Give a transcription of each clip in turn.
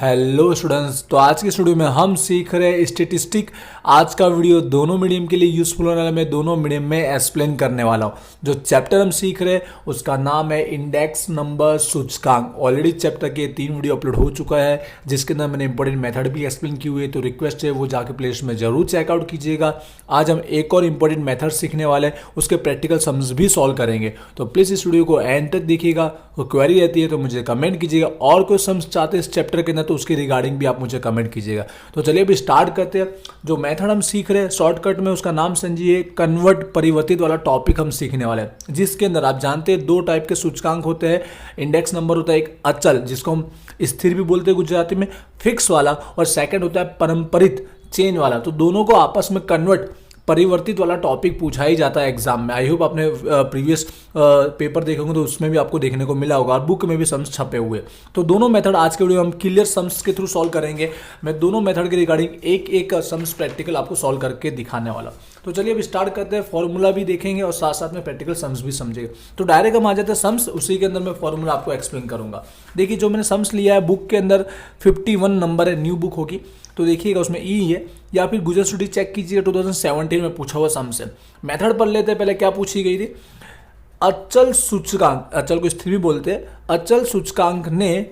Hello students, तो आज के स्टूडियो में हम सीख रहे हैं स्टेटिस्टिक। आज का वीडियो दोनों मीडियम के लिए यूजफुल होने वाला, मैं दोनों मीडियम में एक्सप्लेन करने वाला हूँ। जो चैप्टर हम सीख रहे हैं उसका नाम है इंडेक्स नंबर सूचकांक। ऑलरेडी चैप्टर के 3 वीडियो अपलोड हो चुका है जिसके अंदर मैंने इंपॉर्टेंट मेथड भी एक्सप्लेन की हुई है, तो रिक्वेस्ट है वो जाके प्लेलिस्ट में जरूर चेकआउट कीजिएगा। आज हम एक और इंपॉर्टेंट मेथड सीखने वाले हैं, उसके प्रैक्टिकल सम्स भी सॉल्व करेंगे। तो प्लीज़ इस वीडियो को एंड तक देखिएगा। कोई क्वेरी रहती है तो मुझे कमेंट कीजिएगा, और कोई सम्स चाहते हैं इस चैप्टर के अंदर तो उसके रिगार्डिंग भी आप मुझे कमेंट कीजिएगा। तो चलिए अभी स्टार्ट करते हैं। जो मेथड हम सीख रहे हैं शॉर्टकट में उसका नाम समझिए कन्वर्ट, परिवर्तित वाला टॉपिक हम सीखने वाले हैं, जिसके अंदर आप जानते हैं 2 टाइप के सूचकांक होते हैं। इंडेक्स नंबर होता है एक अचल, जिसको हम स्थिर भी बोलते हैं गुजराती में, फिक्स वाला, और सेकंड होता है परंपरित, चेन वाला। तो दोनों को आपस में कन्वर्ट, परिवर्तित वाला टॉपिक पूछा ही जाता है एग्जाम में। आई होप आपने प्रीवियस पेपर देखे होंगे तो उसमें भी आपको देखने को मिला होगा, और बुक में भी सम्स छपे हुए। तो दोनों मेथड आज के वीडियो में हम क्लियर सम्स के थ्रू सॉल्व करेंगे। मैं दोनों मेथड के रिगार्डिंग एक एक सम्स प्रैक्टिकल आपको सॉल्व करके दिखाने वाला। तो चलिए अभी स्टार्ट करते हैं। फॉर्मूला भी देखेंगे और साथ साथ में प्रैक्टिकल सम्स भी समझेंगे। तो डायरेक्ट हम आ जाते हैं सम्स, उसी के अंदर मैं फॉर्मूला आपको एक्सप्लेन करूंगा। देखिए जो मैंने सम्स लिया है बुक के अंदर 51 नंबर है, न्यू बुक होगी तो देखिएगा उसमें ई है, या फिर गुजरात स्टडी चेक कीजिए 2017 में पूछा हुआ सम्स है। मेथड पढ़ लेते हैं। पहले क्या पूछी गई थी, अचल सूचकांक, अचल को स्थिर भी बोलते हैं, अचल सूचकांक ने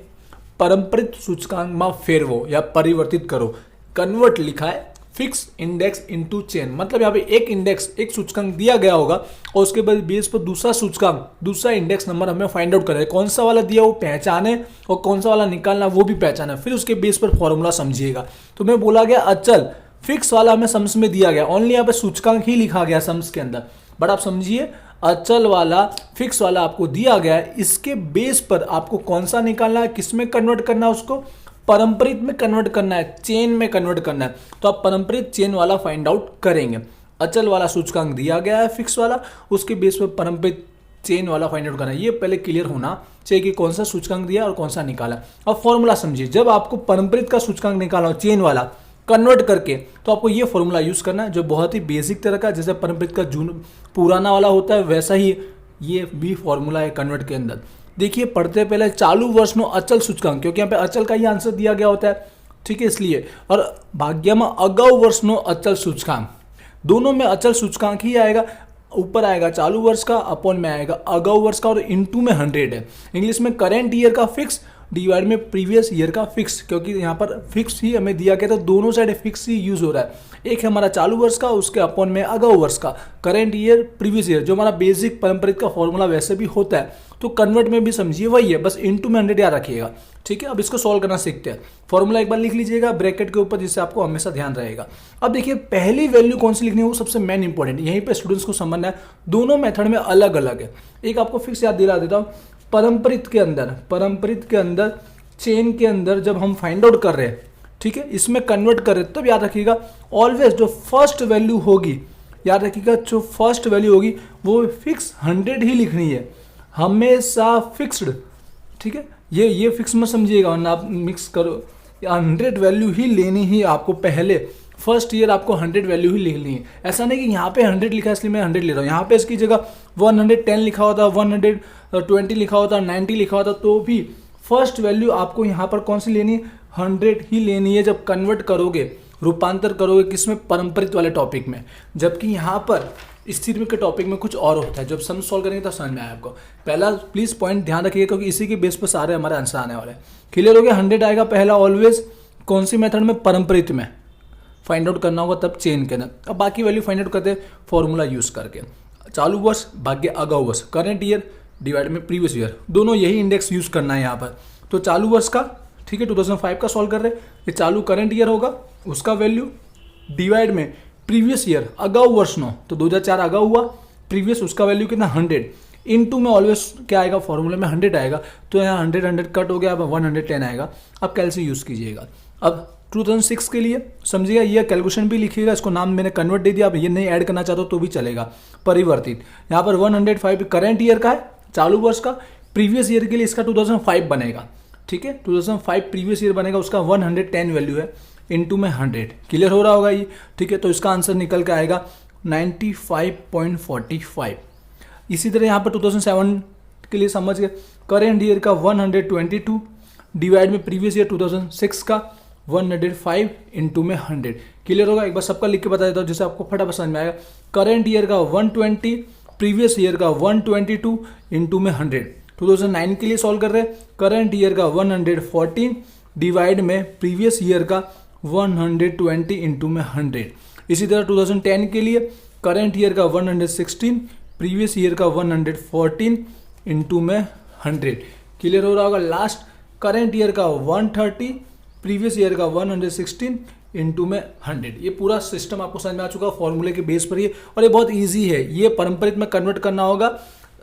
परंपरित सूचकांक में फेरवो या परिवर्तित करो। कन्वर्ट लिखा है, फिक्स इंडेक्स इनटू चेन, मतलब यहाँ पे एक इंडेक्स, एक सूचकांक दिया गया होगा और उसके बाद बेस पर दूसरा सूचकांक, दूसरा इंडेक्स नंबर हमें फाइंड आउट करना है। कौन सा वाला दिया वो पहचाने और कौन सा वाला निकालना वो भी पहचाना, फिर उसके बेस पर फॉर्मूला समझिएगा। तो मैं बोला गया अचल, फिक्स वाला हमें सम्स में दिया गया, ओनली यहाँ पे सूचकांक ही लिखा गया सम्स के अंदर, बट आप समझिए अचल वाला, फिक्स वाला आपको दिया गया है, इसके बेस पर आपको कौन सा निकालना है, किस में कन्वर्ट करना है, उसको परंपरित में कन्वर्ट करना है, चेन में कन्वर्ट करना है। तो आप परंपरित चेन वाला फाइंड आउट करेंगे। अचल वाला सूचकांक दिया गया है फिक्स वाला, उसके बेस पर परंपरित चेन वाला फाइंड आउट करना है। ये पहले क्लियर होना चाहिए कि कौन सा सूचकांक दिया और कौन सा निकाला। अब फॉर्मूला समझिए, जब आपको परंपरित का सूचकांक निकालना हो चेन वाला कन्वर्ट करके, तो आपको ये फॉर्मूला यूज करना है जो बहुत ही बेसिक तरह का, जैसे परंपरित का पुराना वाला होता है वैसा ही ये भी फॉर्मूला है कन्वर्ट के अंदर। देखिए पढ़ते पहले चालू वर्ष नो अचल सूचकांक, क्योंकि यहाँ पे अचल का ही आंसर दिया गया होता है, ठीक है, इसलिए। और भाग्य में अगाऊ वर्ष नो अचल सूचकांक, दोनों में अचल सूचकांक ही आएगा। ऊपर आएगा चालू वर्ष का, अपॉन में आएगा अगाऊ वर्ष का, और इनटू में 100 है। इंग्लिश में करेंट ईयर का फिक्स डिवाइड में प्रीवियस ईयर का फिक्स, क्योंकि यहाँ पर फिक्स ही हमें दिया गया तो दोनों साइड फिक्स ही यूज हो रहा है। एक है हमारा चालू वर्ष का, उसके अपॉन में अगाऊ वर्ष का, करेंट ईयर प्रीवियस ईयर, जो हमारा बेसिक परंपरित का फॉर्मूला वैसे भी होता है। तो कन्वर्ट में भी समझिए वही है, बस इनटू में 100 याद रखिएगा, ठीक है। अब इसको सॉल्व करना सीखते हैं। फॉर्मूला एक बार लिख लीजिएगा ब्रैकेट के ऊपर, जिससे आपको हमेशा ध्यान रहेगा। अब देखिए पहली वैल्यू कौन सी लिखनी है वो सबसे मेन इंपॉर्टेंट, यहीं पे स्टूडेंट्स को समझना है। दोनों मेथड में अलग अलग है। एक आपको फिक्स याद दिला देता हूँ, परंपरित के अंदर चेन के अंदर जब हम फाइंड आउट कर रहे हैं, ठीक है, इसमें कन्वर्ट कर रहे हैं, तब याद रखिएगा ऑलवेज जो फर्स्ट वैल्यू होगी, याद रखिएगा जो फर्स्ट वैल्यू होगी वो फिक्स 100 ही लिखनी है, हमेशा फिक्स्ड, ठीक है। ये फिक्स मत समझिएगा वरना आप मिक्स करो, 100 वैल्यू ही लेनी ही आपको। पहले फर्स्ट ईयर आपको 100 वैल्यू ही लेनी है। ऐसा नहीं कि यहाँ पे 100 लिखा है इसलिए मैं 100 ले रहा हूँ, यहाँ पे इसकी जगह 110 लिखा होता, 120 लिखा होता, 90 लिखा होता, तो भी फर्स्ट वैल्यू आपको यहाँ पर कौन सी लेनी है, 100 ही लेनी है जब कन्वर्ट करोगे, रूपांतर करोगे किसमें, परंपरित वाले टॉपिक में। जबकि यहाँ पर स्थिर के टॉपिक में कुछ और होता है। जब सम सॉल्व करेंगे तो समझ में आए आपको। पहला प्लीज पॉइंट ध्यान रखिएगा, क्योंकि इसी के बेस पर सारे हमारे आंसर आने वाले हैं। क्लियर हो गया, 100 आएगा पहला ऑलवेज, कौन सी मेथड में, परंपरित में फाइंड आउट करना होगा तब चेन के अंदर। अब बाकी वैल्यू फाइंड आउट करते हैं फॉर्मूला यूज करके। चालू वर्ष भाग्य अगाऊ वर्ष, करेंट ईयर डिवाइड में प्रीवियस ईयर, दोनों यही इंडेक्स यूज करना है यहाँ पर। तो चालू वर्ष का, ठीक है, 2005 का सॉल्व कर रहे हैं, ये चालू करंट ईयर होगा, उसका वैल्यू डिवाइड में प्रीवियस ईयर अगाऊ वर्ष नो, तो 2004 अगाऊ हुआ, प्रीवियस उसका वैल्यू कितना 100, इनटू में ऑलवेज क्या आएगा फॉर्मूले में 100 आएगा, तो यहाँ 100 कट हो गया, अब 110 आएगा। अब कैलसी यूज कीजिएगा। अब 2006 के लिए समझिएगा, ये कैलकुलेशन भी लिखिएगा, इसको नाम मैंने कन्वर्ट दे दिया, आप ये नहीं ऐड करना चाहते हो तो भी चलेगा। परिवर्तित यहाँ पर 105 करंट ईयर का है, चालू वर्ष का, प्रीवियस ईयर के लिए इसका 2005 बनेगा, ठीक है, 2005 प्रीवियस ईयर बनेगा, उसका 110 वैल्यू है, इनटू में 100। क्लियर हो रहा होगा ये, ठीक है। तो इसका आंसर निकल के आएगा 95.45। इसी तरह यहाँ पर 2007 के लिए समझ गए, करेंट ईयर का 122, डिवाइड में प्रीवियस ईयर 2006 का 105 इंटू में 100। क्लियर होगा? एक बार सबका लिख के बता देता हूँ जिससे आपको फटाफट समझ में आएगा। करंट ईयर का 120, प्रीवियस ईयर का 122 इंटू में 100। 2009 के लिए सॉल्व कर रहे हैं। करंट ईयर का 114 डिवाइड में प्रीवियस ईयर का 120 इंटू में 100। इसी तरह 2010 के लिए करंट ईयर का 116, प्रीवियस ईयर का 114 इंटू में 100। क्लियर हो रहा होगा? लास्ट करंट ईयर का 130, प्रीवियस ईयर का 116 इंटू में 100। ये पूरा सिस्टम आपको समझ में आ चुका फॉर्मूले के बेस पर ही, और ये बहुत ईजी है। ये पारंपरिक में कन्वर्ट करना होगा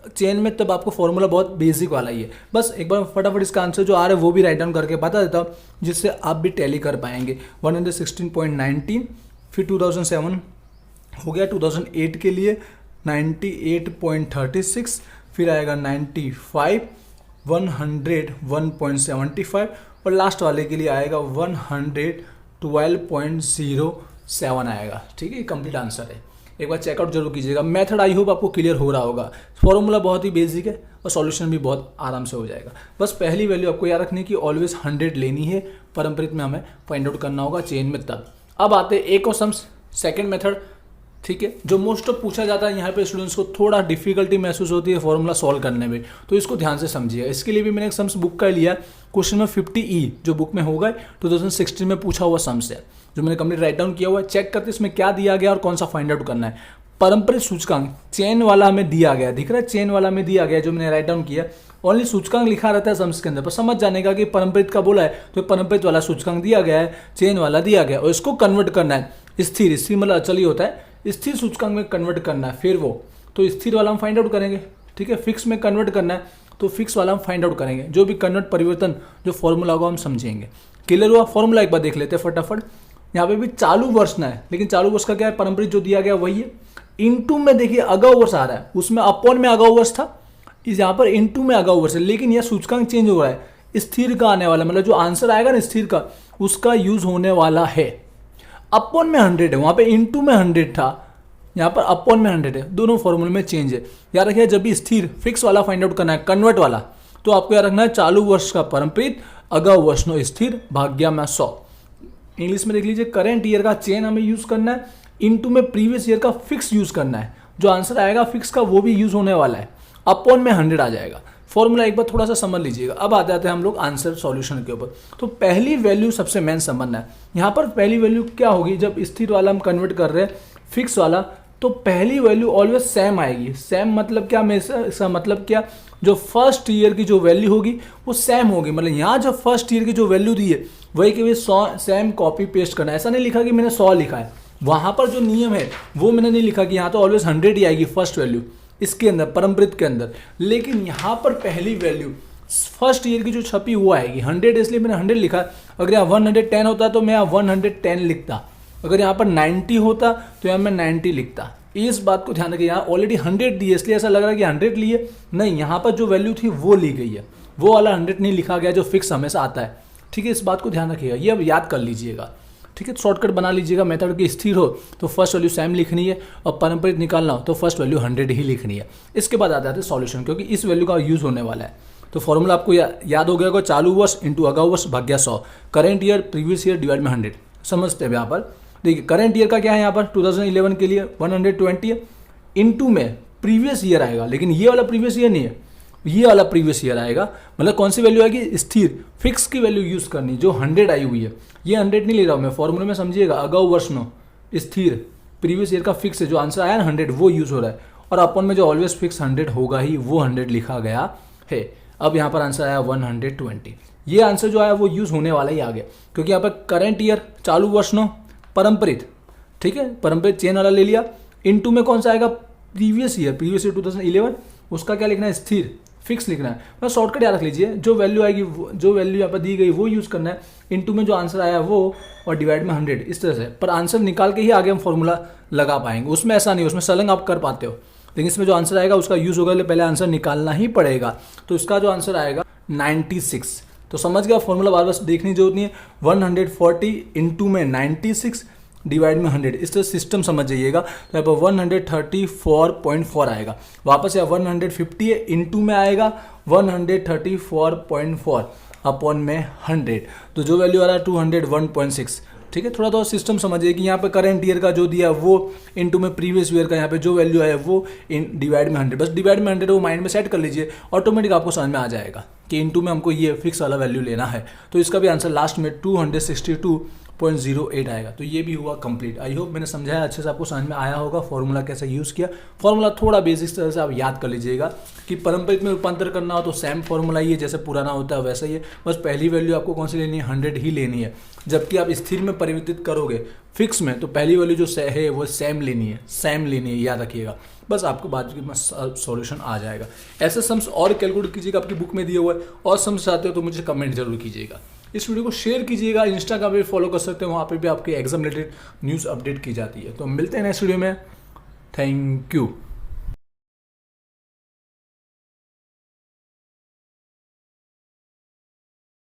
चेन में, तब आपको फॉर्मूला बहुत बेसिक वाला ही है। बस एक बार फटाफट इसका आंसर जो आ रहा है वो भी राइट डाउन करके बता देता हूँ, जिससे आप भी टैली कर पाएंगे। 116.19, फिर 2007 हो गया, 2008 के लिए 98.36, फिर आएगा 95, 101.75 और लास्ट वाले के लिए आएगा 112.07 आएगा। ठीक है, ये कंप्लीट आंसर है। एक बार चेकआउट जरूर कीजिएगा। मेथड आई होप आपको क्लियर हो रहा होगा। फॉर्मूला बहुत ही बेसिक है और सॉल्यूशन भी बहुत आराम से हो जाएगा। बस पहली वैल्यू आपको याद रखनी है कि ऑलवेज 100 लेनी है। पारंपरिक में हमें फाइंड आउट करना होगा, चेन में तब। अब आते हैं एक और सम्स, सेकेंड मेथड। ठीक है, जो मोस्ट ऑफ पूछा जाता है यहाँ पे स्टूडेंट्स को थोड़ा डिफिकल्टी महसूस होती है फॉर्मूला सॉल्व करने में, तो इसको ध्यान से समझिए। इसके लिए भी मैंने एक सम्स बुक का लिया, क्वेश्चन में 50E जो बुक में होगा 2016 में पूछा हुआ सम्स है, जो मैंने कंप्लीट राइट डाउन किया हुआ है। चेक करते इसमें क्या दिया गया और कौन सा फाइंड आउट करना है। पारंपरिक सूचकांक चेन वाला हमें दिया गया, दिख रहा है? चेन वाला हमें दिया गया जो मैंने राइट डाउन किया। ओनली सूचकांक लिखा रहता है सम्स के अंदर, पर समझ जाने का कि पारंपरिक का बोला है तो पारंपरिक वाला सूचकांक दिया गया है, चेन वाला दिया गया, और इसको कन्वर्ट करना है स्थिर, स्थिर मतलब अचल ही होता है, स्थिर सूचकांक में कन्वर्ट करना है। फिर वो तो स्थिर वाला हम फाइंड आउट करेंगे। ठीक है, फिक्स में कन्वर्ट करना है तो फिक्स वाला हम फाइंड आउट करेंगे। जो भी कन्वर्ट परिवर्तन जो फॉर्मूला होगा हम समझेंगे। क्लियर हुआ? फॉर्मूला एक बार देख लेते हैं फटाफट। यहाँ पे भी चालू वर्ष ना है, लेकिन चालू वर्ष का क्या है? पारंपरिक जो दिया गया वही है। इनटू में देखिए अगाऊ वर्ष आ रहा है, उसमें अपॉन में अगाऊ वर्ष था, इस यहाँ पर इनटू में अगाऊ वर्ष है, लेकिन यह सूचकांक चेंज हो रहा है। स्थिर का आने वाला मतलब जो आंसर आएगा ना स्थिर का, उसका यूज होने वाला है। अपॉन में 100 है, वहां पे इनटू में 100 था, यहाँ पर अपॉन में 100 है। दोनों फॉर्मूले में चेंज है। याद रखिए जब भी स्थिर फिक्स वाला फाइंड आउट करना है, कन्वर्ट वाला, तो आपको याद रखना है चालू वर्ष का पारंपरिक, अगाऊ वर्ष नो स्थिर, भाग्या में 100। इंग्लिश में देख लीजिए, करेंट ईयर का चेन हमें यूज करना है, इनटू में प्रीवियस ईयर का फिक्स यूज करना है। जो आंसर आएगा फिक्स का वो भी यूज होने वाला है, अपॉन में 100 आ जाएगा। फॉर्मूला एक बार थोड़ा सा समझ लीजिएगा। अब आ जाते हैं हम लोग आंसर सॉल्यूशन के ऊपर। तो पहली वैल्यू सबसे मेन समझना है। यहाँ पर पहली वैल्यू क्या होगी? जब स्थिर वाला हम कन्वर्ट कर रहे हैं फिक्स वाला, तो पहली वैल्यू ऑलवेज सेम आएगी। सेम मतलब क्या? इसका मतलब क्या? जो फर्स्ट ईयर की जो वैल्यू होगी वो सेम होगी। मतलब यहाँ जो फर्स्ट ईयर की जो वैल्यू दी है वही कि 100 सेम कॉपी पेस्ट करना है। ऐसा नहीं लिखा कि मैंने 100 लिखा है, वहां पर जो नियम है वो मैंने नहीं लिखा कि यहाँ तो ऑलवेज 100 ही आएगी फर्स्ट वैल्यू इसके अंदर, पारंपरिक के अंदर। लेकिन यहाँ पर पहली वैल्यू फर्स्ट ईयर की जो छपी वो आएगी 100, इसलिए मैंने 100 लिखा। अगर यहाँ 110 होता तो मैं यहाँ 110 लिखता, अगर यहाँ पर 90 होता तो यहाँ मैं 90 लिखता। इस बात को ध्यान रखिए, यहाँ ऑलरेडी 100 दी है इसलिए ऐसा लग रहा है कि 100 लिए, नहीं, यहाँ पर जो वैल्यू थी वो ली गई है, वो वाला 100 नहीं लिखा गया जो फिक्स हमेशा आता है। ठीक है, इस बात को ध्यान रखिएगा, ये अब याद कर लीजिएगा। ठीक है, शॉर्टकट बना लीजिएगा। मेथड की स्थिर हो तो फर्स्ट वैल्यू सेम लिखनी है, और पारंपरिक निकालना हो तो फर्स्ट वैल्यू 100 ही लिखनी है। इसके बाद आ जाते हैं सॉल्यूशन, क्योंकि इस वैल्यू का यूज होने वाला है। तो फॉर्मूला आपको याद हो गया होगा, चालू वर्ष इंटू अगाऊ वर्ष भाग्या 100, current year previous year divide में 100। समझते हैं यहाँ पर। देखिए करेंट ईयर का क्या है, यहाँ पर 2011 के लिए 120 है, इंटू में प्रीवियस ईयर आएगा, लेकिन ये वाला प्रीवियस ईयर नहीं है, ये वाला प्रीवियस ईयर आएगा। मतलब कौन सी वैल्यू आएगी? स्थिर फिक्स की वैल्यू यूज करनी, जो 100 आई हुई है। ये 100 नहीं ले रहा हूं मैं, फॉर्मूले में समझिएगा, अगाऊ वर्ष नो स्थिर, प्रीवियस ईयर का फिक्स है, जो आंसर आया ना 100 वो यूज हो रहा है, और अपन में जो ऑलवेज फिक्स 100 होगा ही वो 100 लिखा गया है। अब यहाँ पर आंसर आया 120। ये आंसर जो आया वो यूज होने वाला ही आ गया, क्योंकि यहाँ पर करेंट ईयर चालू वर्ष नो पारंपरिक, ठीक है, पारंपरिक चेन वाला ले लिया, इनटू में कौन सा आएगा? प्रीवियस ईयर 2011, उसका क्या लिखना है? स्थिर फिक्स लिखना है। मतलब शॉर्टकट याद रख लीजिए, जो वैल्यू आएगी, जो वैल्यू यहाँ पर दी गई वो यूज करना है, इनटू में जो आंसर आया वो, और डिवाइड में 100, इस तरह से। पर आंसर निकाल के ही आगे हम फॉर्मूला लगा पाएंगे। उसमें ऐसा नहीं, उसमें सलंग आप कर पाते हो, लेकिन इसमें जो आंसर आएगा उसका यूज होगा, पहले आंसर निकालना ही पड़ेगा। तो इसका जो आंसर आएगा 96। तो समझ गया, फॉर्मूला बार बार देखने की जरूरत नहीं है। 140 इंटू में 96 डिवाइड में 100, इस तरह सिस्टम समझ जाइएगा। तो यहाँ पर 134.4 आएगा, वापस यहाँ 150 है, इंटू में आएगा 134.4, अपॉन में 100, तो जो वैल्यू आ रहा है 201.6। ठीक है, थोड़ा तो सिस्टम समझिए कि यहाँ पे करंट ईयर का जो दिया वो इनटू में प्रीवियस ईयर का यहाँ पे जो वैल्यू है वो इन डिवाइड में 100, बस डिवाइड में 100 वो माइंड में सेट कर लीजिए, ऑटोमेटिक आपको समझ में आ जाएगा कि इनटू में हमको ये फिक्स वाला वैल्यू लेना है। तो इसका भी आंसर लास्ट में 262.08 आएगा। तो ये भी हुआ कंप्लीट। आई होप मैंने समझाया अच्छे से, आपको समझ में आया होगा फॉर्मूला कैसे यूज़ किया। फॉर्मूला थोड़ा बेसिक तरह से आप याद कर लीजिएगा कि पारंपरिक में रूपांतर करना हो तो सेम फॉर्मूला ही है, जैसे पुराना होता है वैसा ही है, बस पहली वैल्यू आपको कौन सी लेनी है, 100 ही लेनी है। जबकि आप स्थिर में परिवर्तित करोगे फिक्स में तो पहली वैल्यू जो है वो सेम लेनी है, याद रखिएगा। बस आपको बाद में सॉल्यूशन आ जाएगा। ऐसे सम्स और कैलकुलेट कीजिएगा, आपकी बुक में दिया हुआ है। और सम्स चाहते हो तो मुझे कमेंट जरूर कीजिएगा। इस वीडियो को शेयर कीजिएगा, इंस्टाग्राम पे फॉलो कर सकते हैं, वहाँ पे भी आपके एग्जाम रिलेटेड न्यूज़ अपडेट की जाती है। तो मिलते हैं नेक्स्ट वीडियो में। Thank you.